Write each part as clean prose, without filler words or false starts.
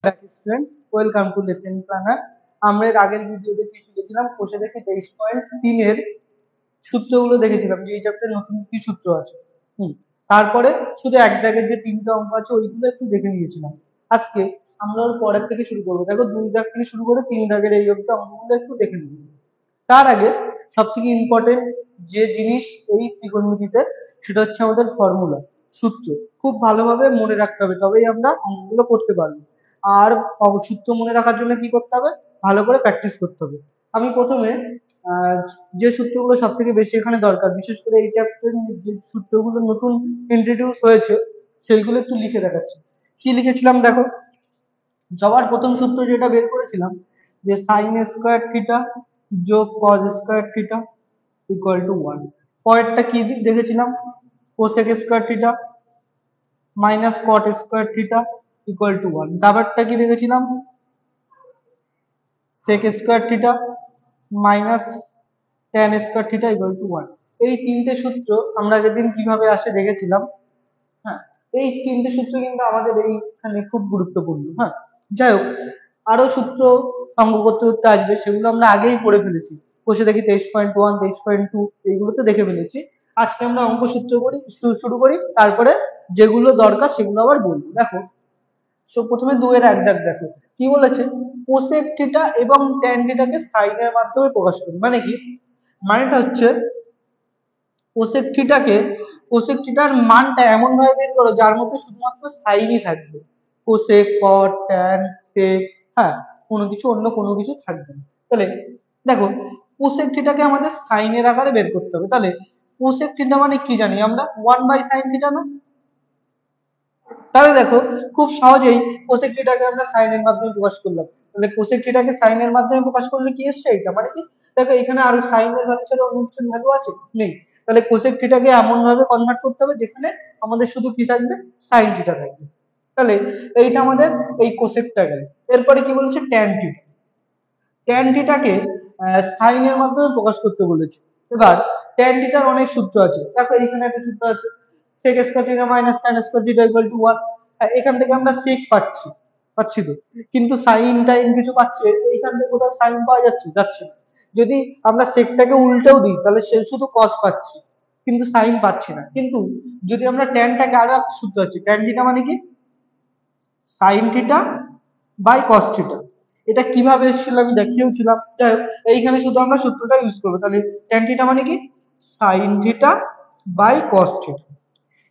Student, welcome to lesson planner. আমরা এর আগের ভিডিওতে কি শিখেছিলাম? কোষে দেখে 23.3 এর সূত্রগুলো দেখেছিলাম যে এই চ্যাপ্টারে নতুন কি সূত্র আছে। তারপরে শুধু এক দাগের যে তিনটা অঙ্ক আছে ওইগুলো একটু দেখে নিয়েছিলাম। আজকে আমরা ওর পরের থেকে শুরু করবো। দেখো, 2 দাগ থেকে শুরু করে 3 দাগের এই অবধি অঙ্কগুলো একটু দেখে নিব। তার আগে সব থেকে ইম্পর্টেন্ট যে জিনিস এই ত্রিকোণমিতিতে, সেটা হচ্ছে আমাদের ফর্মুলা, সূত্র। খুব ভালোভাবে মনে রাখতে হবে, তবেই আমরা অঙ্কগুলো করতে পারবো। আর সূত্র মনে রাখার জন্য কি করতে হবে? ভালো করে প্র্যাকটিস করতে হবে। আমি প্রথমে আহ, যে সূত্রগুলো সব থেকে বেশি এখানে দরকার, বিশেষ করে এই চ্যাপ্টারে যে সূত্রগুলো নতুন ইন্ট্রোডিউস হয়েছে সেইগুলো একটু লিখে দেখাচ্ছি। কি লিখেছিলাম দেখো। সবার প্রথম সূত্র যেটা বের করেছিলাম, যে সাইন স্কোয়ার থিটা যোগ cos square theta equal to 1। পরেরটা কি দেখেছিলাম? Cosec square theta minus cot square theta equal to 1। তারপরটা কি দেখেছিলাম? Sec square theta minus tan square theta equal to 1। এই তিনটে সূত্র আমরা যেদিন কিভাবে আসে দেখেছিলাম। হ্যাঁ, এই তিনটে সূত্র কিন্তু আমাদের এইখানে খুব গুরুত্বপূর্ণ। হ্যাঁ, যাই হোক, আরো সূত্র অঙ্ক করতে করতে আসবে, সেগুলো আমরা আগেই পড়ে ফেলেছি। বসে দেখি 23.1, 23.2 এইগুলো তো দেখে ফেলেছি। আজকে আমরা অঙ্ক সূত্র করি, শুরু করি, তারপরে যেগুলো দরকার সেগুলো আবার বলবো। দেখো, প্রথমে 2 এর 1 দাগ দেখো। কি বলেছে? কোসেক থিটা এবং ট্যান থিটাকে সাইনের মাধ্যমে প্রকাশ করি। মানে কি? মানেটা হচ্ছে কোসেক থিটাকে, কোসেক থিটার মানটা এমন ভাবে বের করো যার মধ্যে শুধুমাত্র সাইনই থাকবে। কোসেক, কট, ট্যান, সেক, হ্যাঁ, অন্য কোনো কিছু থাকবে না। তাহলে দেখো, কোসেক থিটাকে আমাদের সাইনের আকারে বের করতে হবে। তাহলে কোসেক থিটা মানে কি জানি আমরা? 1/sin থিটা না? তাহলে দেখো, খুব সহজেই কোসেক থিটাকে আমরা সাইনের মাধ্যমে প্রকাশ করলাম। তাহলে কোসেক থিটাকে সাইনের মাধ্যমে প্রকাশ করলে কি এসছে? এটা মানে কি? দেখো, এখানে আর সাইনের ভ্যালু ছাড়া অন্য কিছুর ভ্যালু আছে? নেই। তাহলে কোসেক থিটাকে এমন ভাবে কনভার্ট করতে হবে যেখানে আমাদের শুধু কি থাকবে? সাইন থিটা থাকবে। তাহলে এইটা আমাদের এই কোসেকটা গেল। এরপরে কি বলেছে? Tan theta. ট্যান থিটাকে সাইনের মাধ্যমে প্রকাশ করতে বলেছে। এবার ট্যান থিটার অনেক সূত্র আছে। দেখো, এখানে একটা সূত্র আছে, sec square theta minus tan square theta equal to 1। এখান থেকে আমরা sec পাচ্ছি, পাচ্ছি তো, কিন্তু সাইন টাইন কিছু পাচ্ছি? এইখান থেকে কোথাও সাইন পাওয়া যাচ্ছে? যাচ্ছে না। যদি আমরা সেকটাকে উল্টেও দিই তাহলে সে শুধু cos পাচ্ছি, কিন্তু সাইন পাচ্ছি না। কিন্তু যদি আমরা ট্যানটাকে, আরো একটা সূত্র আছে, ট্যান থিটা মানে কি? Sine theta by cos theta. এটা কিভাবে এসেছিল আমি দেখিয়েওছিলাম। যাই হোক, এইখানে শুধু আমরা সূত্রটা ইউজ করবো। তাহলে ট্যান থিটা মানে কি? Sine theta by cos theta.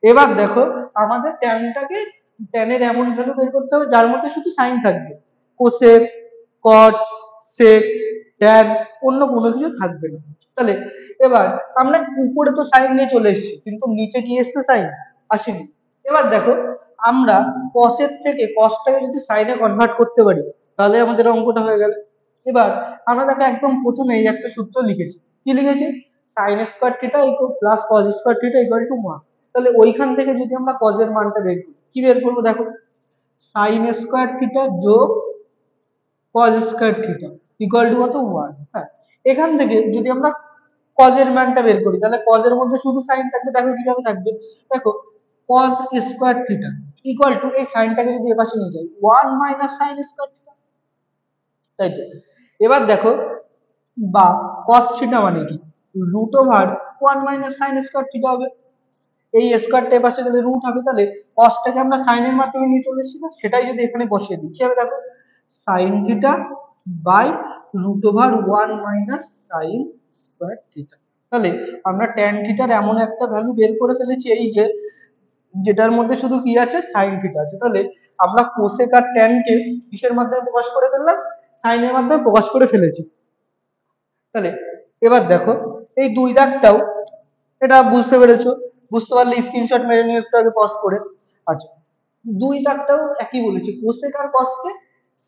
এবার দেখো, আমাদের ট্যানটাকে, ট্যানের এমন ভ্যালু বের করতে হবে যার মধ্যে শুধু সাইন থাকবে। কোসেক, কট, সেক, ট্যান, অন্য কোনো কিছু থাকবে না। তাহলে এবার আমরা উপরে তো সাইন নিয়ে চলে এসেছি, কিন্তু নিচে কি এসছে? সাইন আসেনি। এবার দেখো, আমরা কসের থেকে, কসটাকে যদি সাইনে কনভার্ট করতে পারি তাহলে আমাদের অঙ্কটা হয়ে গেল। এবার আমরা দেখো, একদম প্রথমেই একটা সূত্র লিখেছি। কি লিখেছি? Sign square theta equal plus cos square theta equal to 1। তাহলে ওইখান থেকে যদি আমরা কজের মানটা বের করি, কি বের করবো দেখো? সাইন স্কোয়ার থিটা যোগ cos square theta equal to কত? 1। হ্যাঁ, এখান থেকে যদি আমরা কজের মানটা বের করি তাহলে কজের মধ্যে শুধু সাইন থাকবে। দেখো কিভাবে থাকবে। দেখো, cause square theta equal to, এই সাইনটাকে যদি এপাশে নিয়ে যাই, 1 মাইনাস সাইন স্কোয়ার থিটা, তাই তো? এবার দেখো, বা কস থিটা মানে কি? Root over 1 minus sine square theta হবে। এই স্কোয়ারটা এপাশে গেলে রুট হবে। তাহলে কসটাকে আমরা সাইনের মাধ্যমে নিয়ে চলে এসেছি না? সেটাই যদি এখানে বসিয়ে দিই, কি হবে দেখো? Sine theta by root over 1 minus sine square theta. তাহলে আমরা ট্যান থিটার এমন একটা ভ্যালু বের করে ফেলেছি, এই যে, যেটার মধ্যে শুধু কি আছে? সাইন থিটা আছে। তাহলে আমরা কোসেক আর ট্যানকে কিসের মাধ্যমে প্রকাশ করে ফেললাম? সাইনের মাধ্যমে প্রকাশ করে ফেলেছি। তাহলে এবার দেখো, এই 2 দাগটাও, এটা বুঝতে পেরেছো? বুঝতে পারলে স্ক্রিনশট মেরে নিয়ে একটু আগে পজ করে। আচ্ছা, 2 দাগটাও একই বলেছে, কোসেক আর কসকে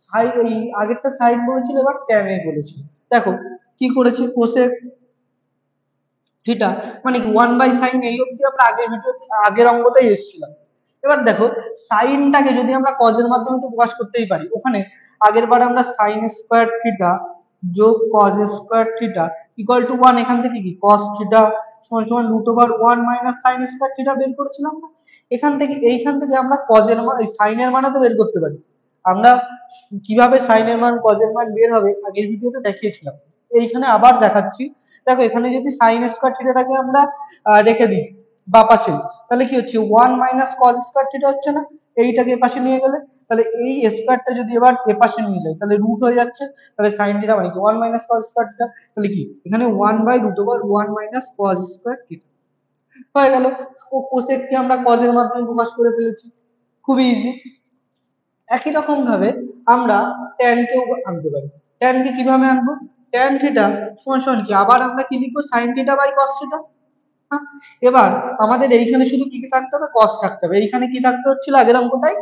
সাইন, এই আগেরটা সাইন বলেছিল, এবার ট্যান এ বলেছে। দেখো কি করেছে? কোসেক থিটা মানে 1/sin, এই অবধি আমরা আগের ভিডিও, আগের অঙ্কতেই এসেছিলাম। এবার দেখো, সাইনটাকে যদি আমরা কজের মাধ্যমে তো প্রকাশ করতেই পারি, ওখানে আগের বার আমরা সাইন স্কোয়ার থিটা যোগ cos square theta equal to 1, এখান থেকে কি কস থিটা সমান সমান root over 1 minus sine square theta বের করেছিলাম না? এখান থেকে, এইখান থেকে আমরা কজের মান, সাইনের মানও তো বের করতে পারি। আমরা কিভাবে সাইনের মান কজের মান বের হবে আগের ভিডিওতে দেখিয়েছিলাম, এইখানে আবার দেখাচ্ছি। দেখো এখানে যদি সাইন স্কোয়ার থিটাটাকে আমরা রেখে দিই বা পাশে, তাহলে কি হচ্ছে 1 - cos স্কোয়ার থিটা হচ্ছে না, এইটাকে এপাশে নিয়ে গেলে, তাহলে এই স্কোয়ারটা যদি এবার এপাশে নিয়ে যায় তাহলে রুট হয়ে যাচ্ছে, তাহলে সাইন থিটা মানে কি 1 - cos স্কোয়ার থিটা, তাহলে কি এখানে 1/√1 - cos স্কোয়ার থিটা হয়ে গেল। ও কোসেককে আমরা কজের মাধ্যমে প্রকাশ করে ফেলেছি, খুবই ইজি। একই রকম ভাবে আমরা tan কেও আনতে পারি। tan কে কিভাবে আনবো? tan থিটা সমান সমান কি, আবার আমরা কি লিখবো, sin theta by cos theta. হ্যাঁ, এবার আমাদের এইখানে শুধু কি কি থাকতে হবে, cos থাকতে হবে। এইখানে কি থাকতে হচ্ছিল আগের অঙ্কটাই,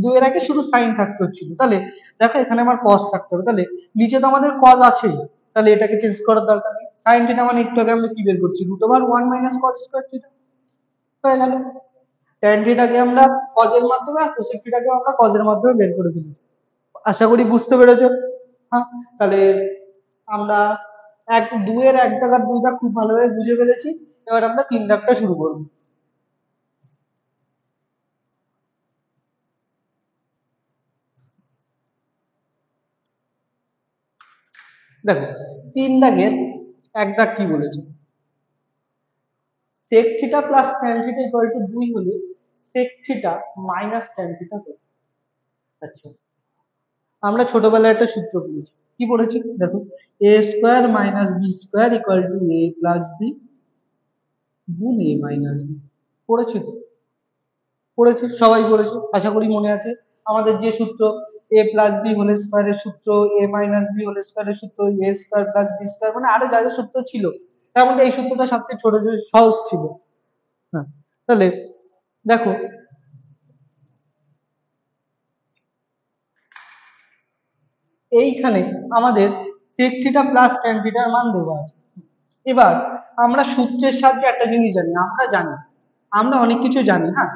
দুইয়ের আগে শুধু sin থাকতে হচ্ছিল, তাহলে দেখো এখানে আমার cos থাকতে হবে, তাহলে নিচে তো আমাদের cos আছেই, তাহলে এটাকে চেঞ্জ করার দরকার নেই। sin থিটা মানে একটু আগে আমরা কি বের করছি, √1 - cos স্কোয়ার থিটা হয়ে গেল। tan থিটাকে আমরা cos এর মাধ্যমে আর cosec থিটাকে আমরা cos এর মাধ্যমে বের করে ফেলেছি। আশা করি বুঝতে পেরেছো। হ্যাঁ, তাহলে আমরা দুইয়ের এক দাগ আর দুই দাগ খুব ভালোভাবে বুঝে ফেলেছি। এবার আমরা তিন দাগটা শুরু করব। দেখো তিন দাগের এক দাগ কি বলেছে, sec theta plus tan theta equal to 2 হলে sec theta minus tan theta হবে। আচ্ছা, আমরা ছোটবেলায় একটা সূত্র পড়েছি, কি পড়েছি দেখো, a square minus B square equal to a plus B গুণ a মাইনাস বি। পড়েছি তো, পড়েছি, সবাই পড়েছে, আশা করি মনে আছে। আমাদের যে সূত্র, a প্লাস বি হোল স্কোয়ারের সূত্র, a মাইনাস বি হোল স্কোয়ারের সূত্র, a square plus B square, মানে আরো যা যা সূত্র ছিল তার মধ্যে এই সূত্রটা সবচেয়ে ছোট সহজ ছিল। হ্যাঁ, তাহলে দেখো এইখানে আমাদের sec থিটা প্লাস tan থিটার মান দেওয়া আছে। এবার আমরা সূত্রের সাহায্যে একটা জিনিস জানি, আমরা জানি, আমরা অনেক কিছু জানি। হ্যাঁ,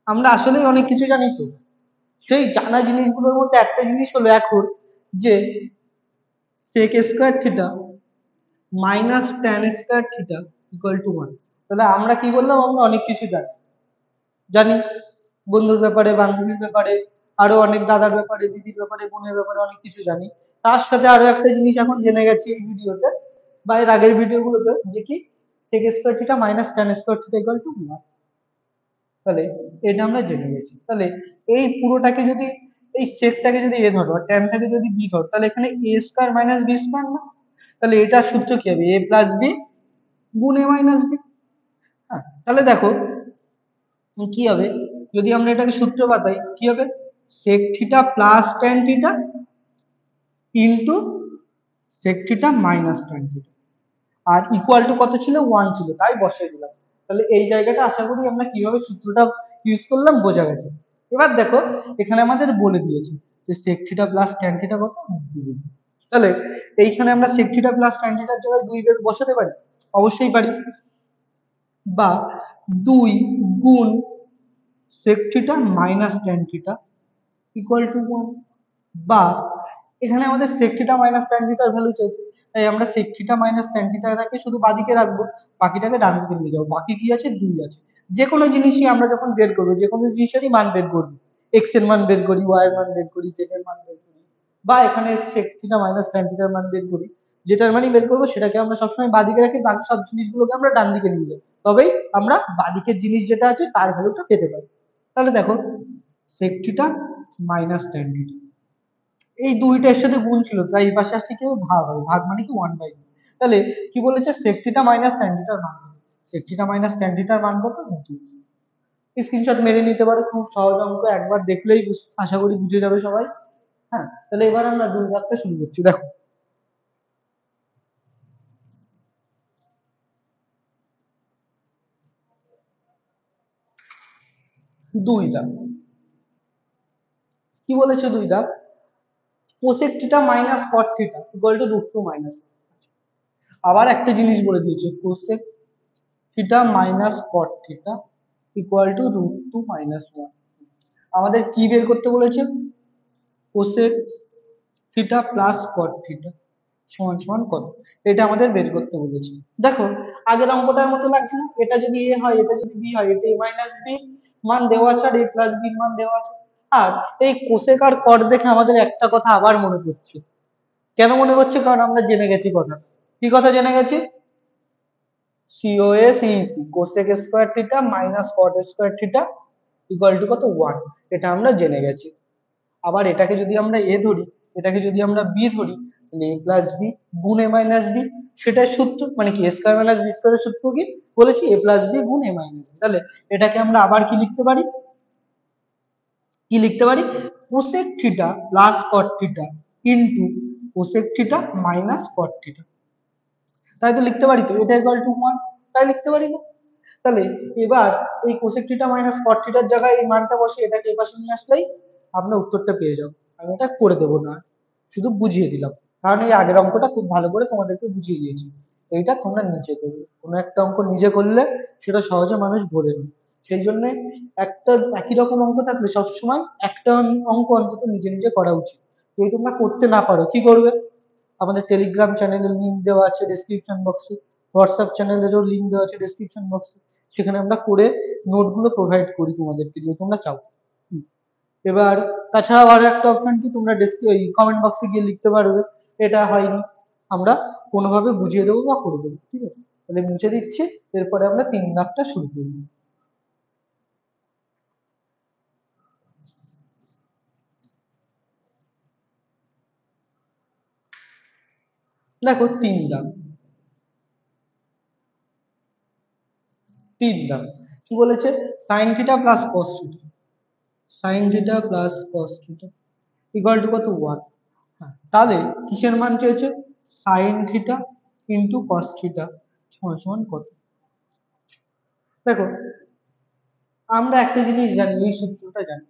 আমরা আসলেই অনেক কিছু জানি তো। সেই জানা জিনিসগুলোর মধ্যে একটা জিনিস হলো এখন যে sec square theta minus tan square theta equal to 1। তাহলে আমরা কি বললাম, আমরা অনেক কিছু জানি, জানি বন্ধুর ব্যাপারে, বান্ধবীর ব্যাপারে, আরো অনেক দাদার ব্যাপারে, দিদির ব্যাপারে, বোনের ব্যাপারে অনেক কিছু জানি। তার সাথে আরো একটা জিনিস এখন জেনে গেছি এই ভিডিওতে বা এর আগের ভিডিওগুলোতে, যে কি sec square theta minus tan square theta equal to 1। তাহলে এটা আমরা জেনে গেছি। তাহলে এই পুরোটাকে যদি, এই সেকটাকে যদি এ ধরো আর ট্যানটাকে যদি বি ধরো, তাহলে এখানে এ স্কোয়ার মাইনাস বি স্কোয়ার না, তাহলে এটা সূত্র কি হবে, এ প্লাস বি গুণ এ মাইনাস বি। হ্যাঁ, তাহলে দেখো কি হবে, যদি আমরা এটাকে সূত্র বাতাই কি হবে, sec theta plus tan theta into sec theta minus tan theta, আর ইকুয়াল টু কত ছিল, 1 ছিল, তাই বসিয়ে দিলাম। তাহলে এই জায়গাটা আশা করি আমরা কিভাবে সূত্রটা ইউজ করলাম বোঝা গেছে। এবার দেখো এখানে আমাদের বলে দিয়েছে যে sec theta plus tan theta কত, 2। তাহলে এইখানে আমরা sec থিটা প্লাস tan থিটার জায়গায় 2 বের বসাতে পারি, অবশ্যই পারি। বা 2 গুণ sec theta minus tan theta equal to 1। বা এখানে আমাদের sec থিটা মাইনাস tan থিটার ভ্যালু চাইছে, তাই আমরা sec থিটা মাইনাস tan থিটাটাকে শুধু বাঁদিকে রাখবো, বাকিটাকে ডান দিকে নিয়ে যাবো। বাকি কি আছে, 2 আছে। যে কোনো জিনিসই আমরা যখন বের করবো, যে কোনো জিনিসেরই মান বের করবো, x এর মান বের করি, y এর মান বের করি, z এর মান বের করি, বা এখানে sec থিটা মাইনাস tan থিটার মান বের করি, যেটার মানই বের করবো সেটাকে আমরা সবসময় বাঁদিকে রাখি, বাকি সব জিনিসগুলোকে আমরা ডান দিকে নিয়ে যাই, তবেই আমরা বাঁদিকের জিনিস যেটা আছে তার ভ্যালুটা পেতে পারি। তাহলে দেখো sec theta minus tan theta, এই দুইটা এর সাথে গুণ ছিল, তাই এই পাশে আসলে কি হবে, ভাগ হবে, ভাগ মানে কি 1/2। তাহলে কি বলেছে, sec থিটা মাইনাস tan থিটার মান, sec থিটা মাইনাস tan থিটার মান কত, 2। স্ক্রিনশট মেরে নিতে পারো, খুব সহজ অঙ্ক, একবার দেখলেই আশা করি বুঝে যাবে সবাই। হ্যাঁ, তাহলে এবার আমরা দুই ভাগটা শুরু করছি। দেখো দুই দাগ, কি বলেছে দুই দাগ, cosec theta minus caught theta equal to √2 minus. আবার একটা জিনিস বলে দিয়েছে, cosec theta minus caught theta equal to √2 minus 1। আমাদের কি বের করতে বলেছে, cosec theta plus cot theta সমান সমান কত, এটা আমাদের বের করতে বলেছে। দেখো আগের অঙ্কটার মতো লাগছে না, এটা যদি এ হয়, এটা যদি বি হয়, এটা এ মাইনাস বি মান দেওয়া আছে আর এ প্লাস বির মান দেওয়া আছে, আর এই কোসেক আর কট দেখে আমাদের একটা কথা আবার মনে পড়ছে। কেন মনে পড়ছে? কারণ আমরা জেনে গেছি কথা। কি কথা জেনে গেছি? COS cosec square theta minus cot square theta equal to কত 1, এটা আমরা জেনে গেছি। আবার এটাকে যদি আমরা এ ধরি, এটাকে যদি আমরা বি ধরি, তাহলে এ প্লাস বি গুণ এ মাইনাস বি, সেটার সূত্র মানে কি, এ স্কোয়ার মাইনাস বি স্কোয়ারের সূত্র কি বলেছি? এ প্লাস বি গুণ এ মাইনাস বি। তাহলে এটাকে আমরা আবার কি লিখতে পারি? কি লিখতে পারি? Cosec theta plus cot theta into cosec theta minus কট থিটা। তাই তো লিখতে পারি তো, এটা ইকুয়াল টু 1, তাই লিখতে পারি না? তাহলে এবার এই কোসেক থিটা মাইনাস কট থিটার জায়গায় এই মানটা বসে এটাকে এই পাশে নিয়ে আসলেই আমরা উত্তরটা পেয়ে যাবো। আমি এটা করে দেবো না, শুধু বুঝিয়ে দিলাম, কারণ এই আগের অঙ্কটা খুব ভালো করে তোমাদেরকে বুঝিয়ে দিয়েছি। এইটা তোমরা নিজে করবে, কোনো একটা অঙ্ক নিজে করলে সেটা সহজে মানুষ ভরে নেবে। সেই জন্য একটা একই রকম অঙ্ক থাকলে সবসময় একটা অঙ্ক অন্তত নিজে নিজে করা উচিত। যদি তোমরা করতে না পারো কি করবে? আমাদের টেলিগ্রাম চ্যানেলের লিংক দেওয়া আছে ডেসক্রিপশন বক্সে, হোয়াটসঅ্যাপ চ্যানেলেরও লিংক দেওয়া আছে ডেসক্রিপশন বক্সে, সেখানে আমরা করে নোটগুলো প্রোভাইড করি তোমাদেরকে যদি তোমরা চাও। হুম। এবার তাছাড়াও আরো একটা অপশন কি, তোমরা ওই কমেন্ট বক্সে গিয়ে লিখতে পারবে এটা হয়নি, আমরা কোনোভাবে বুঝিয়ে দেবো বা করে দেবো, ঠিক আছে? তাহলে মুছে দিচ্ছি, এরপরে আমরা 3 দাগটা শুরু করবো। দেখো 3 দাগ, 3 দাগ কি বলেছে? Sign theta plus cos theta, sign theta plus cos theta equal to কত 1। হ্যাঁ, তাহলে কিসের মান চেয়েছে? Sign theta into cos theta সমান সমান কত? দেখো আমরা একটা জিনিস জানি, এই সূত্রটা জানি,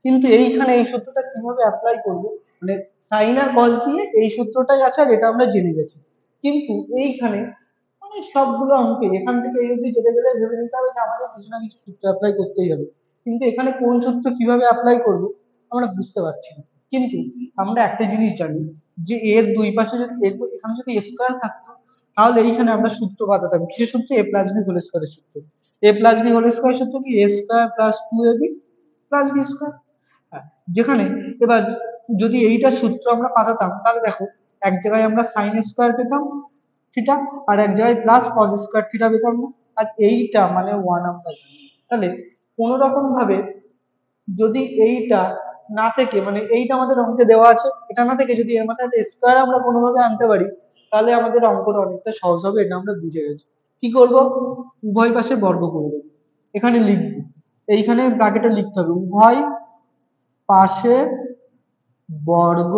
কিন্তু এইখানে এই সূত্রটা কিভাবে অ্যাপ্লাই করব, মানে সাইন আর কস দিয়ে এই সূত্রটাই আছে আর এটা আমরা জেনে গেছি, কিন্তু এইখানে মানে সবগুলো অঙ্কে এখান থেকে এই অবধি যেতে গেলে ভেবে নিতে হবে যে আমাদের কিছু না কিছু সূত্র অ্যাপ্লাই করতেই হবে, কিন্তু এখানে কোন সূত্র কিভাবে অ্যাপ্লাই করব আমরা বুঝতে পারছি না। কিন্তু আমরা একটা জিনিস জানি যে এর দুই পাশে যদি এখানে যদি স্কোয়ার থাকতো, তাহলে এইখানে আমরা সূত্র পাতাম কিসের সূত্র? এ প্লাস বি হোল স্কোয়ারের সূত্র। A plus B whole square সূত্র কি? A square plus 2ab plus B square. হ্যাঁ, যেখানে এবার যদি এইটা সূত্র আমরা পাতাতাম, তাহলে দেখো এক জায়গায় আমরা সাইন স্কোয়ার পেতাম থিটা, আর এক জায়গায় প্লাস কস স্কোয়ার থিটা পেতাম না, আর এইটা মানে 1 আমরা জানি। তাহলে কোন রকম ভাবে যদি এইটা না থেকে, মানে এইটা আমাদের অঙ্কে দেওয়া আছে, এটা না থেকে যদি এর মাথায় একটা স্কোয়ার আমরা কোনোভাবে আনতে পারি, তাহলে আমাদের অঙ্কটা অনেকটা সহজ হবে, এটা আমরা বুঝে গেছি। কি করব? উভয় পাশে বর্গ করে দেবো, এখানে লিখবো, এইখানে ব্র্যাকেটে লিখতে হবে উভয় পাশে বর্গ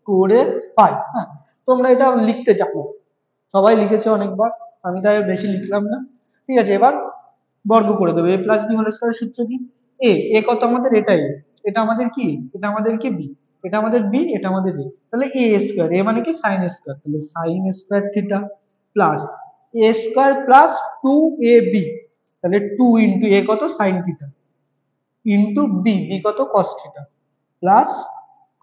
করে পাই। হ্যাঁ, তোমরা এটা লিখতে জানো, সবাই লিখেছে অনেকবার, আমি তাই বেশি লিখলাম না। ঠিক আছে, এবার বর্গ করে দেবে। এ প্লাস বি হোল স্কয়ারের সূত্র কি? এ এ কত আমাদের? এটাই, এটা আমাদের কি? এটা আমাদের কি বি, এটা আমাদের বি, এটা আমাদের এ, তাহলে এ স্কয়ার, এ মানে কি সাইন স্কয়ার, তাহলে sine square theta plus A square plus 2ab, তাহলে 2 ইন্টু এ কত? Sine theta into B, B কত? Cos theta plus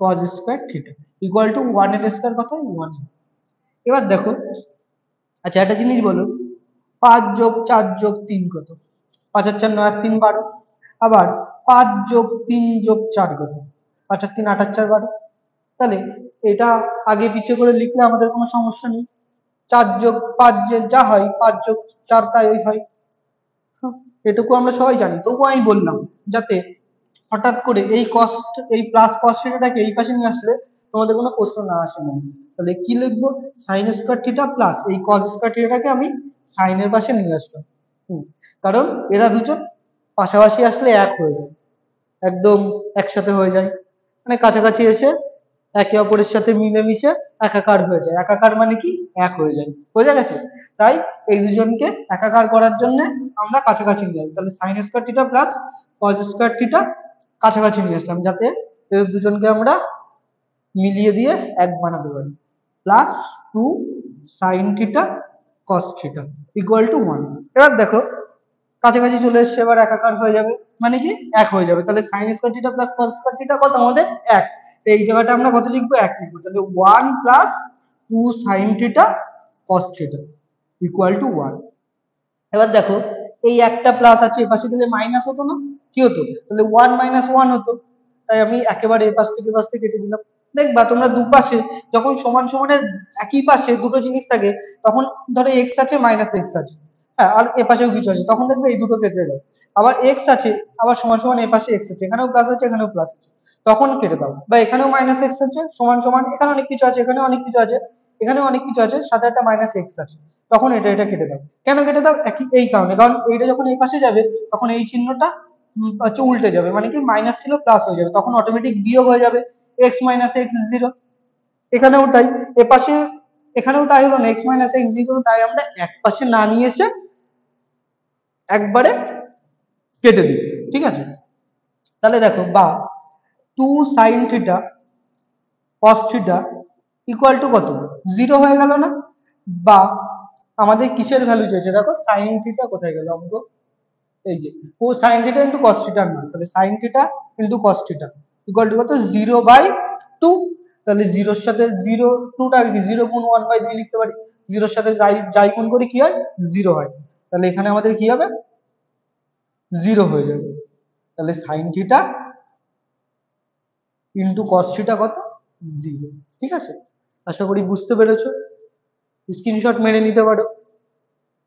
cos square theta equal to 1 এর স্কয়ার কত? 1। এবার দেখো, আচ্ছা একটা জিনিস বলো, 5+4+3 কত? 5 আর 4 9 আর 3 12। আবার 5+3+4 কত? 5 আর 3 8 আর 4 12। তাহলে এটা আগে পিছিয়ে করে লিখলে আমাদের কোনো সমস্যা নেই, 4+5 যে যা হয় 5+4 তাই হয়। হুম, এটুকু আমরা সবাই জানি, তবুও আমি বললাম যাতে হঠাৎ করে এই কস্ট, এই প্লাস কস থিটাটাকে এই পাশে নিয়ে আসলে তোমাদের কোনো প্রশ্ন না আসে মনে। তাহলে কি লিখবো? সাইন স্কয়ার থিটা প্লাস এই কস স্কয়ার থিটাটাকে আমি সাইনের পাশে নিয়ে আসলাম। হুম, কারণ এরা দুজন পাশাপাশি আসলে এক হয়ে যায়, একদম একসাথে হয়ে যায়, মানে কাছাকাছি এসে একে অপরের সাথে মিলেমিশে একাকার হয়ে যায়। একাকার মানে কি? এক হয়ে যায়, বোঝা গেছে? তাই এই দুজনকে একাকার করার জন্য আমরা কাছাকাছি নিয়ে আসি, তাহলে sine square theta plus cos square theta কাছাকাছি নিয়ে আসলাম, যাতে এদের দুজনকে আমরা মিলিয়ে দিয়ে এক বানাতে পারি। Plus 2 sin θ cos θ equal to 1। এবার দেখো কাছাকাছি চলে এসছে, এবার একাকার হয়ে যাবে, মানে কি এক হয়ে যাবে, তাহলে sine square theta plus cos square theta কত আমাদের? এক। এই জায়গাটা আমরা কত লিখবো? এক লিখবো, তাহলে 1 plus 2 sin θ cos θ equal to 1। এবার দেখো এই একটা প্লাস আছে, এপাশে গেলে মাইনাস হতো না? কি হতো, তাহলে 1 মাইনাস 1 হতো। তাই আমি একেবারে এ পাশ থেকে এ পাশ থেকে কেটে দিলাম। দেখবা তোমরা দুপাশে যখন সমান সমানের একই পাশে দুটো জিনিস থাকে, তখন ধরো এক্স আছে মাইনাস এক্স আছে, হ্যাঁ, আর এ পাশেও কিছু আছে, তখন দেখবে এই দুটো কেটে দাও। আবার এক্স আছে, আবার সমান সমান এ পাশে এক্স আছে, এখানেও প্লাস আছে এখানেও প্লাস আছে, তখন কেটে দাও। বা এখানেও মাইনাস এক্স আছে সমান সমান, এখানে অনেক কিছু আছে এখানেও অনেক কিছু আছে, এখানেও অনেক কিছু আছে, সাথে একটা মাইনাস এক্স আছে, তখন এটা কেটে দাও। কেন কেটে দাও, একই এই কারণে, কারণ এইটা যখন এই পাশে যাবে তখন এই চিহ্নটা হচ্ছে উল্টে যাবে, মানে কি মাইনাস ছিল প্লাস হয়ে যাবে, তখন অটোমেটিক বিয়োগ হয়ে যাবে, এক্স মাইনাস এক্স জিরো। এখানেও তাই, এপাশে এখানেও তাই হলো না, এক্স মাইনাস এক্স জিরো, তাই আমরা এক পাশে না নিয়ে এসে একবারে কেটে দিই। ঠিক আছে, তাহলে দেখো, বা 2 sin θ cos θ ইকুয়াল টু কত, 0 হয়ে গেল না? বা আমাদের কিসের ভ্যালু চাইছে, দেখো sin θ কোথায় গেল অঙ্ক, এই যে ও sin θ ইন্টু cos θ এর মান, তাহলে sin θ into cos θ equal to কত, 0/2। তাহলে জিরোর সাথে জিরো, টুটাকে কি 0 গুণ 1/2 লিখতে পারি, জিরোর সাথে যাই যাই গুণ করি কি হয়, 0 হয়। তাহলে এখানে আমাদের কি হবে, 0 হয়ে যাবে। তাহলে sin θ ইন্টু cos θ কত, 0। ঠিক আছে, আশা করি বুঝতে পেরেছো, স্ক্রিনশট মেরে নিতে পারো।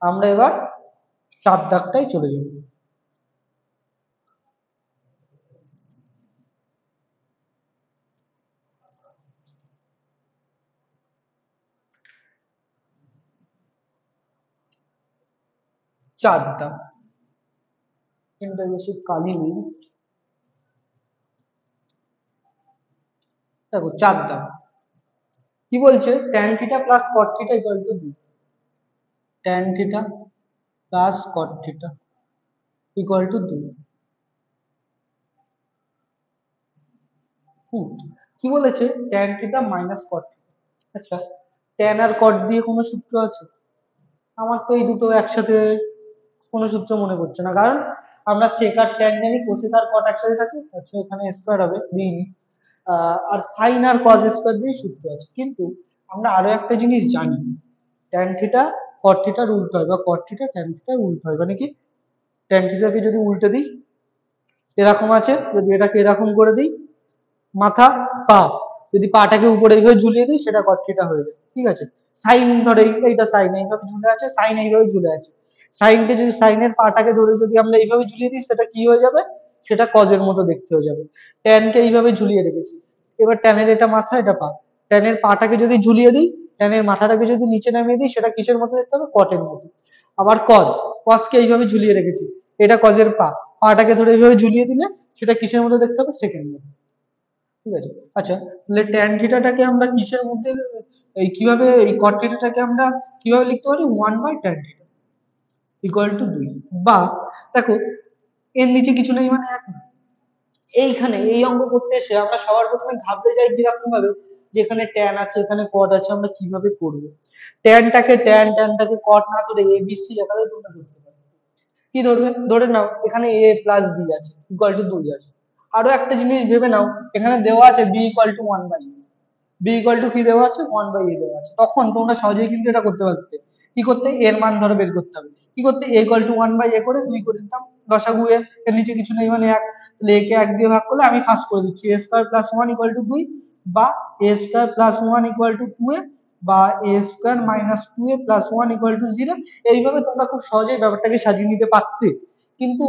আমরা এবার 4 দাগটাই চলে যাব। 4 দাগ, কিন্তু বেশি কালি নেই। দেখো 4 দাগ কি বলছে, tan θ plus cot θ equal to 2, tan θ plus cot θ equal to 2। কি বলেছে, tan θ মাইনাস cot θ। আচ্ছা, tan আর cot দিয়ে কোনো সূত্র আছে? আমার তো এই দুটো একসাথে কোনো সূত্র মনে পড়ছে না, কারণ আমরা sec আর tan জানি, cosec আর cot একসাথে থাকে, আচ্ছা এখানে স্কয়ার হবে দিইনি। আর sin আর cos স্কয়ার দিয়ে সূত্র আছে, কিন্তু আমরা আরো একটা জিনিস জানি, tan θ cot θ এর উল্টো হয়, বা cot θ tan θ এর উল্টো হয়, মানে কি, tan θ কে যদি উল্টে দিই এরকম আছে, যদি এটাকে এরকম করে দিই মাথা পা, যদি পাটাকে উপরে এইভাবে ঝুলিয়ে দিই সেটা cot θ হয়ে যায়। ঠিক আছে, সাইন ধরে এইটা সাইন এইভাবে ঝুলে আছে, সাইন এইভাবে ঝুলে আছে, সাইনকে যদি সাইনের পাটাকে ধরে যদি আমরা এইভাবে ঝুলিয়ে দিই সেটা কি হয়ে যাবে, সেটা কজ এর মতো দেখতে হয়ে যাবে। ট্যানকে এইভাবে ঝুলিয়ে রেখেছি, এবার ট্যানের এটা মাথা এটা পা, ট্যানের পাটাকে যদি ঝুলিয়ে দিই, ট্যানের মাথাটাকে যদি নিচে নামিয়ে দিই সেটা কিসের মতো দেখতে হবে, কটের মতো। আবার কজ, কজকে এইভাবে ঝুলিয়ে রেখেছি, এটা কজের পা, পাটাকে ধরে এইভাবে ঝুলিয়ে দিলে সেটা কিসের মতো দেখতে হবে, সেকেন্ড মতো। ঠিক আছে, আচ্ছা তাহলে ট্যান থিটাটাকে আমরা কিসের মধ্যে, এই কিভাবে এই কট থিটাটাকে আমরা কিভাবে লিখতে পারি, 1/tan থিটা ইকুয়াল টু 2। বা দেখো এর নিচে কিছু নেই মানে 1 না। এইখানে এই অঙ্ক করতে এসে আমরা সবার প্রথমে ঘাবড়ে যাই কিরকম ভাবে, যে এখানে ট্যান আছে এখানে কট আছে, আমরা কিভাবে করব। ট্যানটাকে ট্যান, ট্যানটাকে কট না ধরে এ বি সি এভাবে তোমরা ধরতে পারো। কি ধরবে, ধরে নাও এখানে a প্লাস বি আছে ইকুয়াল টু 2 আছে। আরো একটা জিনিস ভেবে নাও, এখানে দেওয়া আছে b equal to 1/a, b equal to কি দেওয়া আছে, 1/a দেওয়া আছে, তখন তোমরা সহজেই কিন্তু এটা করতে পারতে। কি করতে, এর মান ধরে বের করতে হবে, কি করতে, a ইকুয়াল টু 1/a করে 2 করে দিতাম, লসাগু এর, এর নিচে কিছু নেই মানে 1, তাহলে a কে 1 দিয়ে ভাগ করলে আমি ফার্স্ট করে দিচ্ছি a square plus 1 equal to 2, বা a square plus 1 equal to 2a, বা a square minus 2a plus 1 equal to 0। এইভাবে তোমরা খুব সহজেই ব্যাপারটাকে সাজিয়ে নিতে পারতে। কিন্তু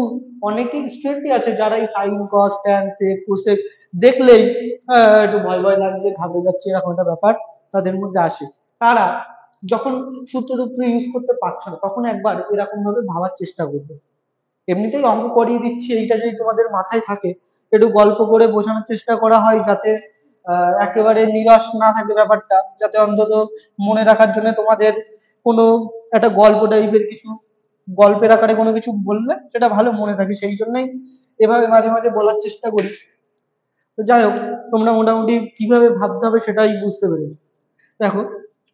অনেকেই স্টুডেন্টই আছে যারা এই sine cos tan sec cosec দেখলেই একটু ভয় ভয় লাগছে ঘাবড়ে যাচ্ছে এরকম একটা ব্যাপার তাদের মধ্যে আসে। তারা যখন সূত্র টুত্র ইউজ করতে পারছো না তখন একবার এরকম ভাবে ভাবার চেষ্টা করবে। এমনিতেই অঙ্ক করিয়ে দিচ্ছি, এইটা যদি তোমাদের মাথায় থাকে, একটু গল্প করে বোঝানোর চেষ্টা করা হয় যাতে একেবারে নিরাশ না থাকে ব্যাপারটা, যাতে অন্তত মনে রাখার জন্য তোমাদের কোনো একটা গল্প টাইপের কিছু, গল্পের আকারে কোনো কিছু বললে সেটা ভালো মনে থাকে, সেই জন্যই এভাবে মাঝে মাঝে বলার চেষ্টা করি। তো যাই হোক, তোমরা মোটামুটি কিভাবে ভাবতে হবে সেটাই বুঝতে পেরেছো। দেখো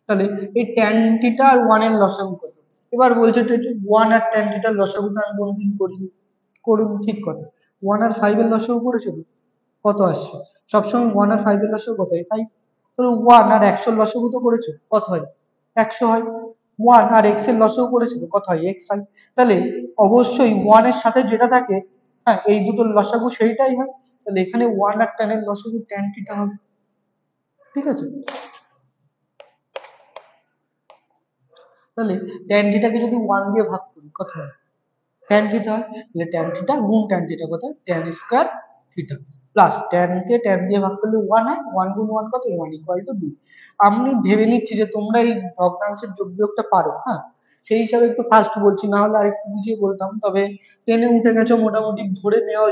তাহলে এই ট্যান থিটা আর 1 এর লসাগু কত, এবার বলছে 1 আর ট্যান থিটার লসাগু তো আমি কোনোদিন করিনি, করুন ঠিক কথা, 1 আর 5 এর লসাগু করেছো তো? কত আসছে, সবসময় 1 আর 5 এর লসাগু কত হয়, 5। তো 1 আর 100 এর লসাগু তো করেছো, কত হয়, 100 হয়। 1 আর x এর লসাগু করেছো তো, কত হয়, x হয়। তাহলে অবশ্যই 1 এর সাথে যেটা থাকে হ্যাঁ, এই দুটোর লসাগু সেইটাই হয়। তাহলে এখানে 1 আর tan এর লসাগু tan থিটা হবে। ঠিক আছে, তাহলে tan থিটাকে যদি 1 দিয়ে ভাগ করি কত হয়, tan থিটা হয়। তাহলে tan থিটা গুণ tan থিটা কত হয়, tan square theta plus tan কে tan দিয়ে ভাগ করলে 1 হয়, 1 গুণ 1 কত, 1 ইকুয়াল টু 2। আমি ভেবে নিচ্ছি যে তোমরা এই ভগ্নাংশের যোগ বিয়োগটা পারো, হ্যাঁ, সেই হিসাবে একটু ফাস্ট বলছি, না হলে আরেকটু বুঝিয়ে বলতাম। তবে টেনে উঠে গেছো মোটামুটি, ধরে নেওয়া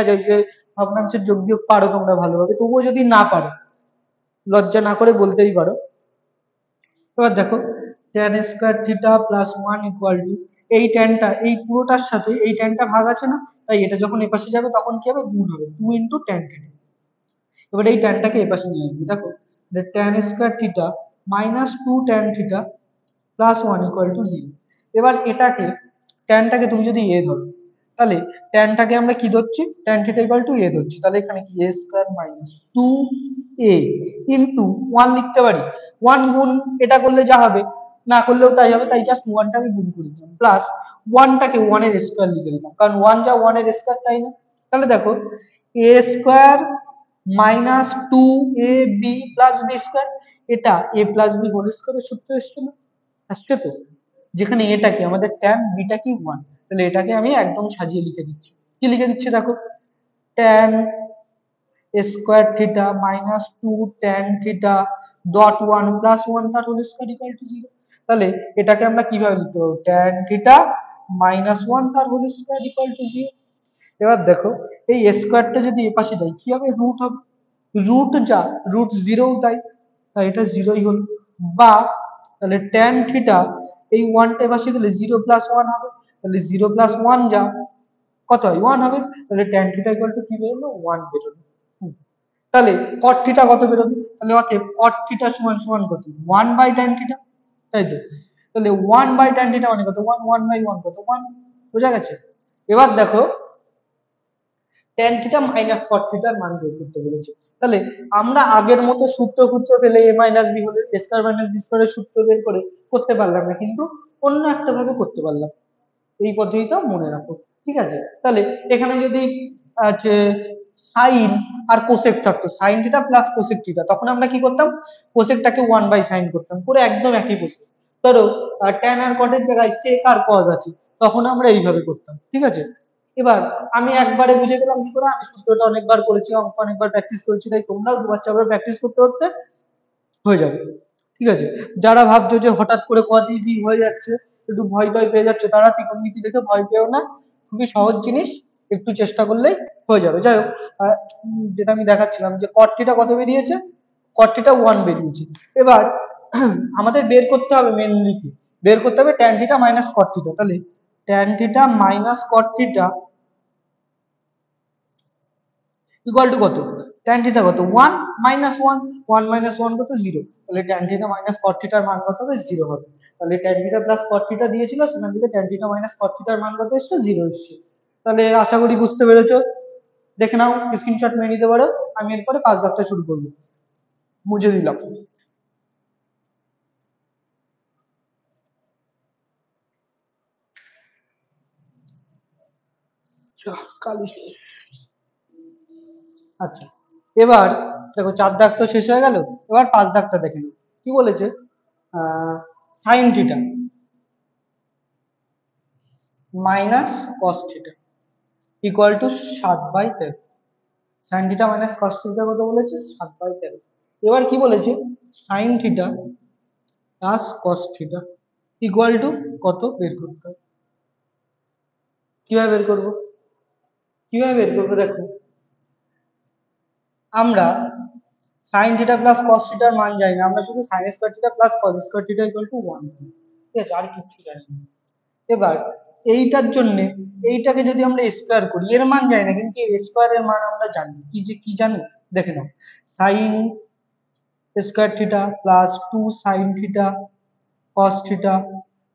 যায় যে ভগ্নাংশের যোগ বিয়োগ পারো তোমরা ভালোভাবে। তবুও যদি না পারো, লজ্জা না করে বলতেই পারো। এবার দেখো, tan square theta plus 1 equal to, এই ট্যানটা এই পুরোটার সাথে এই ট্যানটা ভাগ আছে না, তাই এটা যখন এপাশে যাবে তখন কি হবে, গুণ হবে, 2 ইন্টু ট্যান থিটা। এবার এই ট্যানটাকে এপাশে নিয়ে আসবে, দেখো tan square theta minus 2 tan theta plus 1 equal to 0। এবার এটাকে, ট্যানটাকে তুমি যদি এ ধরো, তাহলে ট্যানটাকে আমরা কি ধরছি, ট্যান থিটা ইকুয়াল টু এ ধরছি, তাহলে এখানে কি এ স্কয়ার মাইনাস 2a ইন্টু 1 লিখতে পারি, 1 গুণ এটা করলে যা হবে, না করলেও তাই হবে, তাই জাস্ট 1 টাকে গুণ করে দিলাম, প্লাস 1 টাকে 1 এর স্কয়ার লিখে দিলাম, কারণ 1 যা 1 এর স্কয়ার, তাই না। তাহলে দেখো a square minus 2ab plus b square, এটা a প্লাস b হোল স্কয়ারের সূত্র এসেছিল, আসছে তো, যেখানে এটা কি আমাদের tan, বিটা কি 1। তাহলে এটাকে আমি একদম সাজিয়ে লিখে দিচ্ছি, কি লিখে দিচ্ছি দেখো, tan square theta minus 2 tan theta dot 1 plus 1 তার হোল স্কয়ার ইকুয়াল টু 0। তাহলে এটাকে আমরা কিভাবে লিখতে পারবো, tan থিটা মাইনাস 1 তার হোল স্কয়ার ইকুয়াল টু 0। এবার দেখো, এই স্কয়ারটা যদি এপাশে যায় কি হবে, রুট হবে, রুট যা রুট জিরো তাই, তাই এটা জিরোই হলো। বা তাহলে tan থিটা এই ওয়ানটা এপাশে গেলে 0 প্লাস 1 হবে, তাহলে 0 প্লাস 1 যা কত হয়, 1 হবে, তাহলে tan থিটা ইকুয়াল টু কি বেরোলো, 1 বেরোলো। হুম। তাহলে cot থিটা কত বেরোবে, তাহলে অতএব cot থিটা সমান সমান কত, 1 বাই tan থিটা, তাই তো। তাহলে 1 বাই tan থিটা মানে কত, 1, 1 বাই 1 কত, 1। বোঝা গেছে। এবার দেখো tan থিটা মাইনাস cot থিটার মান বের করতে বলেছে। তাহলে আমরা আগের মতো সূত্র পেলে a মাইনাস b হলে a স্কয়ার মাইনাস b স্কয়ারের সূত্র বের করে করতে পারলাম না, কিন্তু অন্য একটা ভাবে করতে পারলাম। এই পদ্ধতিটা মনে রাখো, ঠিক আছে। তাহলে এখানে যদি আছে সাইন আর কোসেক থাকতো, sign theta plus cosec theta, তখন আমরা কি করতাম, কোসেকটাকে 1 বাই সাইন করতাম, পুরো একদম একই প্রসেস। ধরো ট্যান আর কটের জায়গায় সেক আর কজ আছে, তখন আমরা এইভাবে করতাম, ঠিক আছে। এবার আমি একবারে বুঝে গেলাম কি করে, আমি সূত্রটা অনেকবার করেছি, অঙ্ক অনেকবার প্র্যাকটিস করেছি, তাই তোমরাও দুবার চারবার প্র্যাকটিস করতে করতে হয়ে যাবে, ঠিক আছে। যারা ভাবছো যে হঠাৎ করে কত ইজি হয়ে যাচ্ছে, একটু ভয় টয় পেয়ে যাচ্ছে, তারা ত্রিকোণমিতি দেখে ভয় পেও না, খুবই সহজ জিনিস, একটু চেষ্টা করলেই হয়ে যাবে। যাই হোক, যেটা আমি দেখাচ্ছিলাম যে cot থিটা কত বেরিয়েছে, cot থিটা 1 বেরিয়েছে। এবার আমাদের বের করতে হবে মেনলি কি, বের করতে হবে tan theta minus cot theta. তাহলে tan theta minus cot theta equal to কত, tan থিটা কত, 1 মাইনাস 1, 1 মাইনাস 1 কত, 0। তাহলে tan থিটা মাইনাস cot থিটার মান কত হবে, 0 হবে। তাহলে tan theta plus cot theta দিয়েছিল, সেখান থেকে tan থিটা মাইনাস cot থিটার মান কত এসেছে, 0 এসেছে। তাহলে আশা করি বুঝতে পেরেছো। দেখে নাও, স্ক্রিনশট নিয়ে নিতে পারো। আমি এরপরে কাজ দাগটা শুরু করবো, মুছে দিলাম। কালি শেষ। আচ্ছা, এবার দেখো 4 দাগ তো শেষ হয়ে গেল, এবার 5 দাগটা দেখে নাও কি বলেছে। Sine theta minus cos theta equal two 7/13। Sine theta minus cos theta কত বলেছে, 7/13। এবার কি বলেছে, sign theta plus cos theta equal to কত বের করতে হবে। কিভাবে বের করবো, কিভাবে বের করবো, দেখো আমরা সাইন থিটা প্লাস কস থিটার মান জানি না, আমরা শুধু sign square theta plus cos square theta equal to 1, ঠিক আছে, আর কিচ্ছু জানি না। এবার এইটার জন্য এইটাকে যদি আমরা স্কয়ার করি, এর মান জানি না, কিন্তু এর স্কয়ারের মান আমরা জানি, কি যে কি জানি, দেখে নাও, sine square theta plus 2 sine theta cos theta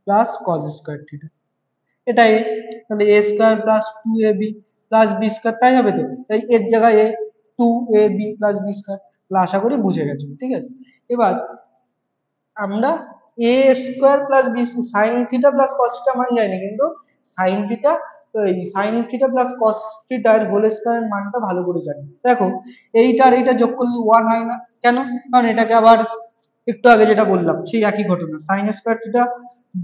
plus cos square theta, এটাই। তাহলে A square plus 2ab plus B square, তাই হবে তো, তাই এর জায়গায় 2ab প্লাস বি স্কয়ার। আশা করি বুঝে গেছো, ঠিক আছে। এবার আমরা A square plus B, sine theta plus cos theta মান জানি, কিন্তু সাইন থিটা এই sine theta plus cos theta এর হোল স্কয়ারের মানটা ভালো করে জানি। দেখো এইটা আর এইটা যোগ করলে 1 হয় না, কেন? কারণ এটাকে আবার একটু আগে যেটা বললাম সেই একই ঘটনা, সাইন স্কয়ার থিটা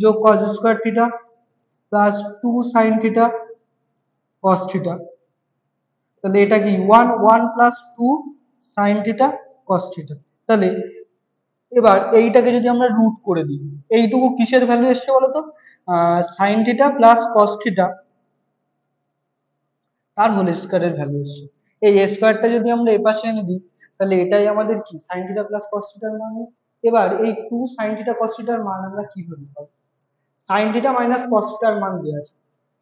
যোগ কস square theta plus 2 sine theta cos theta, তাহলে এটা কি 1 1 plus 2 sine theta cos theta. তাহলে এবার এইটাকে যদি আমরা রুট করে দিই, এইটুকু কিসের ভ্যালু এসছে বলো তো? Sign theta plus cos theta তার হোল স্কয়ারের ভ্যালু এসছে। এই স্কয়ারটা যদি আমরা এপাশে এনে দিই, তাহলে এটাই আমাদের কি সাইন থিটা প্লাস কস থিটার মান। এবার এই 2 সাইন থিটা কস থিটার মান আমরা কিভাবে পাবো? সাইন থিটা মাইনাস কস থিটার মান দেওয়া আছে,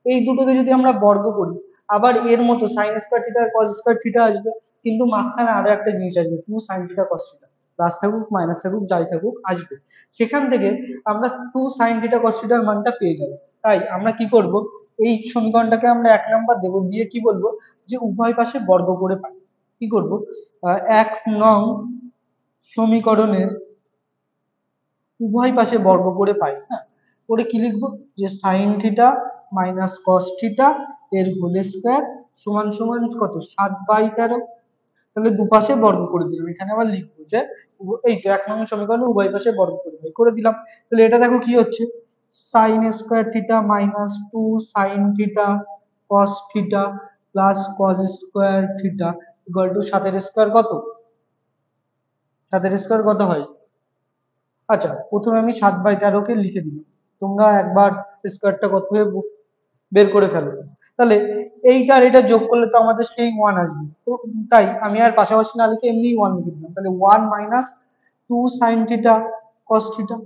এই দুটোকে যদি আমরা বর্গ করি, আবার এর মতো সাইন স্কয়ার থিটা আর কস স্কয়ার থিটা আসবে, কিন্তু মাঝখানে আরো একটা জিনিস আসবে, 2 sine theta cos theta, plus থাকুক মাইনাস থাকুক যাই থাকুক আসবে, সেখান থেকে আমরা 2 সাইন থিটা কস থিটার মানটা পেয়ে যাবো। তাই আমরা কি করব, এই সমীকরণটাকে আমরা 1 নাম্বার দেবো, দিয়ে কি বলবো যে উভয় পাশে বর্গ করে পাই। কি করব, 1 নং সমীকরণের উভয় পাশে বর্গ করে পাই, হ্যাঁ, করে কি লিখবো, যে sine theta minus cos theta এর হোল স্কয়ার সমান সমান কত, 7/13। তাহলে দুপাশে বর্গ করে দিলাম, এখানে আবার লিখবো যে এই তো 1 নং সমীকরণে উভয় পাশে বর্গ করে পাই, করে দিলাম। তাহলে এটা দেখো কি হচ্ছে, sign square theta minus 2 sine theta cos theta plus cos square theta equal two 7 এর স্কয়ার কত, 7 এর স্কয়ার কত হয়? আচ্ছা, প্রথমে আমি 7/13 কে লিখে দিলাম, তোমরা একবার স্কয়ারটা কত হবে বের করে ফেলো। তাহলে এইটা আর এটা যোগ করলে তো আমাদের সেই 1 আসবে, তো তাই আমি আর পাশাপাশি না লিখে এমনি 1 লিখে দিলাম। তাহলে 1 minus 2 sine theta cos theta,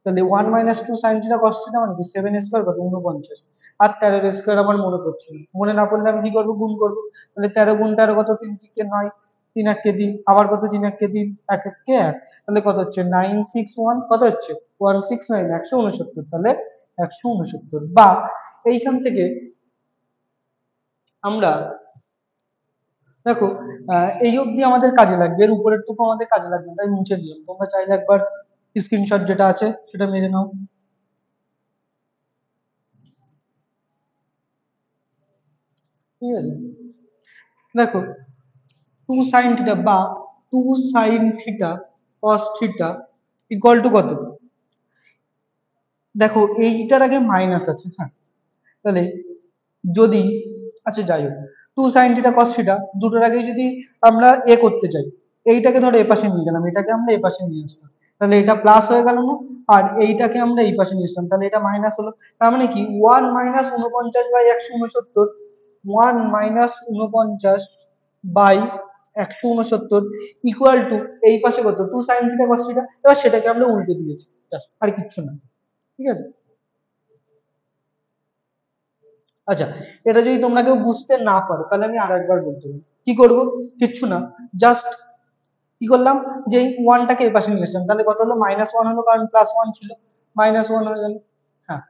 তাহলে 1 minus 2 sine theta cos theta মানে কি 7 স্কয়ার কত 49, আর 13 এর স্কয়ার আমার মনে পড়ছে না, মনে না পড়লে আমি কি করবো, গুণ করবো। তাহলে 13 গুণ 13 কত, 3 3 কে 9, 3 1 কে 3, আবার কত 3 1 কে 3, 1 1 কে 1, তাহলে কত হচ্ছে 961, কত হচ্ছে 169, 169, তাহলে 169। বা এইখান থেকে আমরা দেখো এই অবধি আমাদের কাজে লাগবে, এর উপরের টুকু আমাদের কাজে লাগবে না, তাই মুছে দিলাম। তোমরা চাইলে একবার স্ক্রিনশট যেটা আছে সেটা মেরে নাও। ঠিক আছে, দেখো 2 সাইন থিটা বা 2 sine theta cos theta equal to কত, দেখো এইটার আগে মাইনাস আছে, হ্যাঁ, তাহলে যদি, আচ্ছা যাই হোক, 2 সাইন থিটা কস থিটা দুটোর আগে যদি আমরা করতে চাই, এইটাকে ধরো এপাশে নিয়ে গেলাম, এটাকে আমরা এপাশে নিয়ে আসলাম, তাহলে এটা প্লাস হয়ে গেল না, আর এইটাকে আমরা এই পাশে নিয়ে আসলাম, তাহলে এটা মাইনাস হলো। তার মানে কি 1 minus 49/169, 1 minus 49 by 169 equal to এই পাশে কত 2 সাইন থিটা কস থিটা, এবার সেটাকে আমরা উল্টে দিয়েছি, ব্যাস, আর কিচ্ছু না। ঠিক আছে, আচ্ছা, এটা যদি তোমরা কেউ বুঝতে না পারো তাহলে আমি আরেকবার বলতে পারি, কি করব, কিচ্ছু না, জাস্ট কি করলাম, যে এই ওয়ানটাকে এই পাশে নিয়ে আসলাম, তাহলে কত হলো, -1 হলো, কারণ +1 ছিল, -1 হয়ে গেল। হ্যাঁ,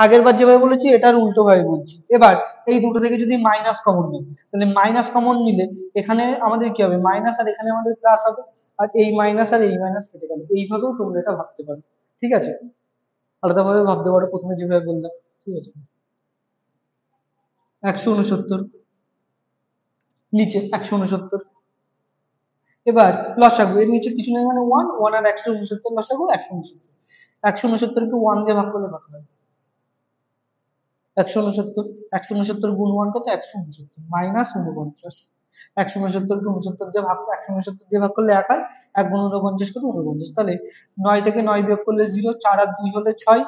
আগের বার যেভাবে বলেছি এটার উল্টো ভাবে বলছি। এবার এই দুটো থেকে যদি মাইনাস কমন নিই, তাহলে মাইনাস কমন নিলে এখানে আমাদের কি হবে, মাইনাস, আর এখানে আমাদের প্লাস হবে, আর এই মাইনাস আর এই মাইনাস কেটে গেল, এইভাবেও তোমরা এটা ভাবতে পারো। ঠিক আছে, আলাদাভাবে ভাবতে পারো প্রথমে যেভাবে বললাম। ঠিক আছে, 169 নিচে 169, এবার লসাগু, এর নিচে কিছু নেই মানে 1 1 আর 169, লসাগু 169, 169 কে 1 দিয়ে ভাগ করলে কত হয়, 169, 169 গুণ 1 কত, 169 মাইনাস 49, 169 কে 69 দিয়ে ভাগ, 169 দিয়ে ভাগ করলে 1 হয়, 1 গুণ 49 কত 49, তাহলে 9 থেকে 9 বিয়োগ করলে 0, 4 আর 2 হলে 6,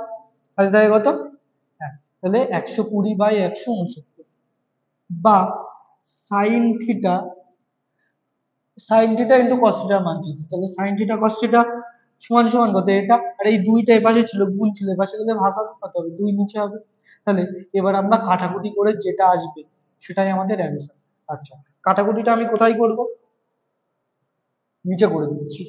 তাহলে থাকে কত, হ্যাঁ, তাহলে 120/169 বা sine theta, sign theta into cos থিটার মান চাইছি, তাহলে সাইন থিটা কস থিটা সমান সমান কত, এটা আর এই দুইটা এপাশে ছিল, গুণ ছিল, এপাশে গেলে ভাগ হবে, কত হবে 2 নিচে হবে। তাহলে এবার আমরা কাটাকুটি করে যেটা আসবে সেটাই আমাদের অ্যান্সার। আচ্ছা, কাটাকুটিটা আমি কোথায় করব, নিচে করে দিচ্ছি।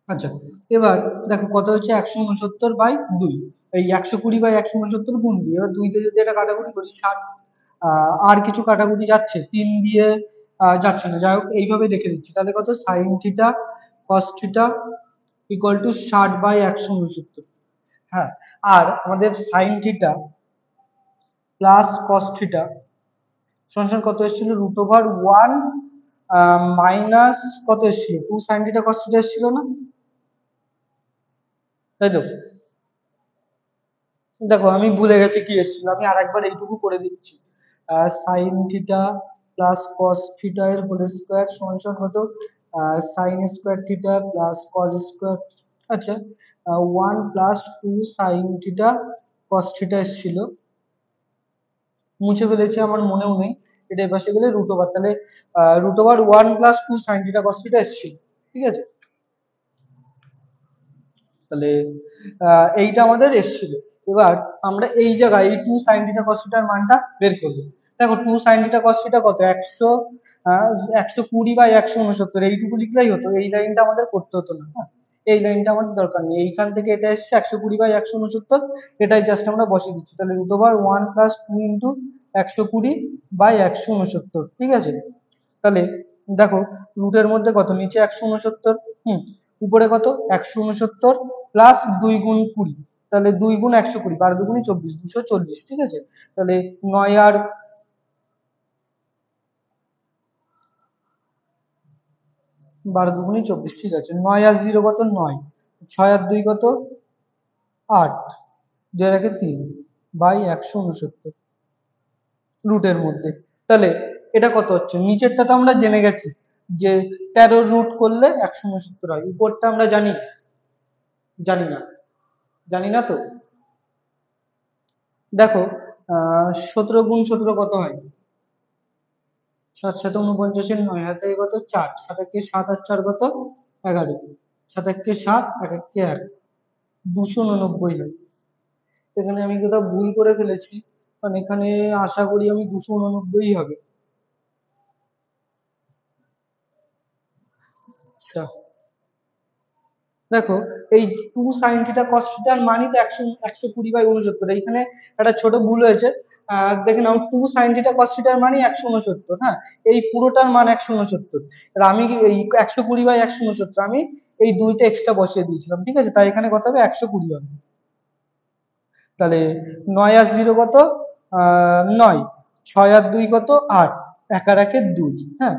আচ্ছা, এবার দেখো কত হচ্ছে 169/2, এই 120/169 গুণ 2, এবার 2 দিয়ে যদি এটা কাটাকুটি করি 60, আর কিছু কাটাকুটি যাচ্ছে, 3 দিয়ে যাচ্ছে না, যাই হোক এইভাবে লিখে দিচ্ছি। তাহলে কত, sine theta cos theta equal two 60/169। হ্যাঁ, আর আমাদের sign theta plus cos theta সমান কত এসেছিল, √1 মাইনাস কত এসেছিল, 2 sin থিটা কস থিটা এসেছিল না, তাই তো? দেখো আমি ভুলে গেছি কি এসেছিল, আমি আরেকবার এইটুকু করে দিচ্ছি। Sign theta plus cos theta এর হোল স্কয়ার সমান সমান কত, sign square theta plus cos square, আচ্ছা 1 + 2 sin থিটা কস থিটা এসেছিল, মুছে ফেলেছি, আমার মনেও নেই। এটা এপাশে গেলে √, তাহলে √1 + 2 sin থিটা কস থিটা এসেছিল, ঠিক আছে? তাহলে এইটা আমাদের এসেছিল। এবার আমরা এই জায়গায় এই 2 sin থিটা cos থিটার মানটা বের করব। দেখো 2 sin থিটা cos থিটা কত, 120/169, এইটুকু লিখলেই হতো, এই লাইনটা আমাদের করতে হতো না। হ্যাঁ, এই লাইনটা আমাদের দরকার নেই, এইখান থেকে এটা এসছে 120/169, এটাই জাস্ট আমরা বসিয়ে দিচ্ছি। তাহলে √1 + 2 ইন্টু 120/169, ঠিক আছে? তাহলে দেখো রুটের মধ্যে কত, নিচে 169, উপরে কত 169 প্লাস 2 × 20, তাহলে 2 × 120, 12 × 2 = 24, 240, ঠিক আছে? তাহলে 9 আর 12 × 2 = 24, ঠিক আছে? 9 আর 0 কত, 9, 6 আর 2 কত, 8, 2 আর 1 3/169 রুটের মধ্যে। তাহলে এটা কত হচ্ছে, নিচেরটা তো আমরা জেনে গেছি যে 13 রুট করলে 169 হয়, উপরটা আমরা জানি জানি না, জানি না তো। দেখো 17 × 17 কত হয়, 7 7 49, 9 হাতে কত 4, 7 একে 7 আর 4 কত 11, 7 একে 7, 1 একে 1, 289 হয়। এখানে আমি কোথাও ভুল করে ফেলেছি, কারণ এখানে আশা করি আমি 289 হবে। আচ্ছা, দেখো এই 2 sin থিটা cos থিটার মানই তো 120/69, এইখানে একটা ছোট ভুল হয়েছে। দেখে নাও 2 sin থিটা cos থিটার মানই 169, হ্যাঁ, এই পুরোটার মান 169, আর আমি এই 120/169 আমি এই দুইটা এক্সট্রা বসিয়ে দিয়েছিলাম, ঠিক আছে? তাই এখানে কত হবে, 120 হবে। তাহলে 9 আর 0 কত, 9, 6 আর 2 কত, 8, 1 আর 1 2, হ্যাঁ,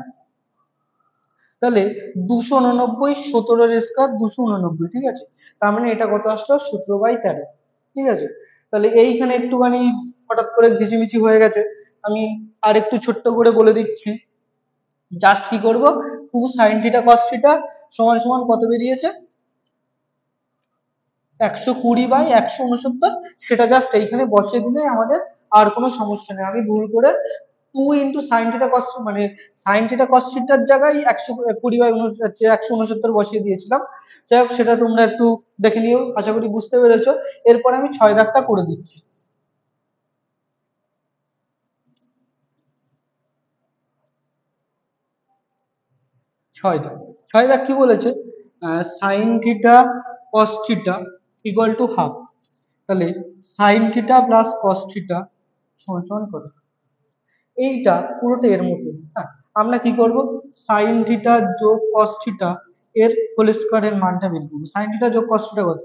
তাহলে 289, 17 এর স্কয়ার 289, ঠিক আছে? তার মানে এটা কত আসলো, 17/13, ঠিক আছে? তাহলে এইখানে একটুখানি হঠাৎ করে ঘিচিমিচি হয়ে গেছে, আমি আর একটু ছোট্ট করে বলে দিচ্ছি। জাস্ট কি করব, 2 sin থিটা cos থিটা সমান সমান কত বেরিয়েছে, 120/169, সেটা জাস্ট এইখানে বসিয়ে দিলে আমাদের আর কোনো সমস্যা নেই। আমি ভুল করে 2 × sin থিটা cos, মানে sin থিটা cos থিটার জায়গায় 120/169 বসিয়ে দিয়েছিলাম। যাই হোক, সেটা তোমরা একটু দেখে নিও, আশা করি বুঝতে পেরেছো। এরপরে আমি 6 দাগটা করে দিচ্ছি। 6 দাগ কি বলেছে, sin theta cos theta equal to half. তাহলে sin theta plus cos theta সমান সমান কত, এইটা পুরোটা এর মধ্যে। হ্যাঁ, আমরা কি করব, সাইন থিটা যোগ কস থিটা এর হোল স্কয়ারের মানটা বের করব। সাইন থিটা যোগ কস থিটা কত,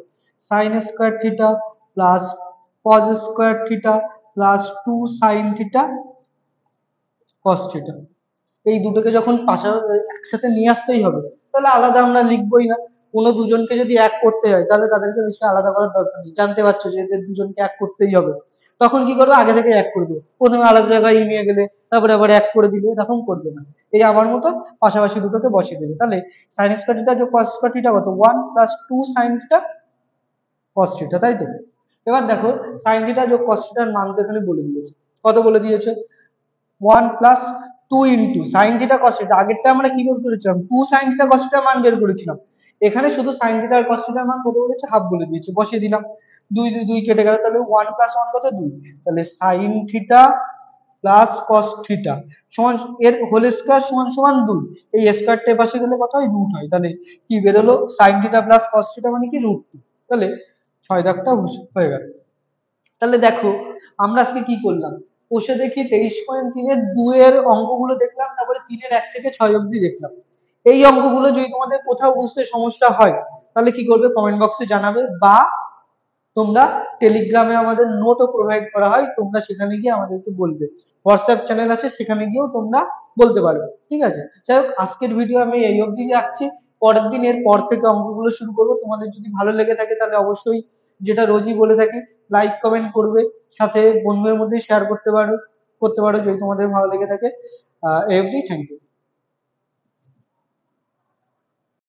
sign square theta plus cos square theta plus 2 sin theta cos theta, এই দুটোকে যখন একসাথে নিয়ে আসতেই হবে, তাহলে আলাদা আমরা লিখবোই না। কোনো দুজনকে যদি এক করতে হয় তাহলে তাদেরকে বেশি আলাদা করার দরকার নেই, জানতে পারছো যে এদের দুজনকে এক করতেই হবে। তখন কি করবে, আগে থেকে এক করে দেবে, প্রথমে আলাদা জায়গায় নিয়ে গেলে তারপরে আবার এক করে দিলে, এরকম করবে না। এই আমার মতো পাশাপাশি দুটোকে বসিয়ে দেবে। তাহলে সাইন স্কয়ার থিটা যোগ কস স্কয়ার থিটা কত, 1 + 2 sin থিটা কস থিটা, তাই তো? এবার দেখো সাইন থিটা যোগ কস থিটার মান তো এখানে বলে দিয়েছে, কত বলে দিয়েছে, 1 + 2 into sign theta cos theta, আগেরটা আমরা কি বের করেছিলাম, 2 sin থিটা কস থিটার মান বের করেছিলাম। এখানে শুধু সাইন থিটা আর কস থিটার মান কত বলেছে, হাফ বলে দিয়েছে, বসিয়ে দিলাম। 2 2 2 কেটে গেল, তাহলে 1 + 1 কত, 2, তাহলে sign theta plus cos theta সমান, এর হোল স্কয়ার সমান সমান 2, এই স্কয়ারটা পাশে গেলে কত হয়, রুট হয়। তাহলে কি বেরোলো, sign theta plus cos theta মানে কি, √2। তাহলে 6 দাগটা হয়ে গেল। তাহলে দেখো আমরা আজকে কি করলাম, বসে দেখি 23.3-এর 2 এর অঙ্কগুলো দেখলাম, তারপরে 3-এর 1 থেকে 6 অবধি দেখলাম। এই অঙ্কগুলো যদি তোমাদের কোথাও বুঝতে সমস্যা হয় তাহলে কি করবে, কমেন্ট বক্সে জানাবে, বা তোমরা টেলিগ্রামে আমাদের নোটও প্রোভাইড করা হয়, তোমরা সেখানে গিয়ে আমাদেরকে বলবে। হোয়াটসঅ্যাপ চ্যানেল আছে, সেখানে গিয়েও তোমরা বলতে পারবে। ঠিক আছে, যাই হোক আজকের ভিডিও আমি এই অবধি রাখছি। পরের দিন এর পর থেকে অঙ্কগুলো শুরু করবো। তোমাদের যদি ভালো লেগে থাকে তাহলে অবশ্যই, যেটা রোজই বলে থাকি, লাইক কমেন্ট করবে, সাথে বন্ধুদের মধ্যে শেয়ার করতে পারো যদি তোমাদের ভালো লেগে থাকে। এই অবধি, থ্যাংক ইউ।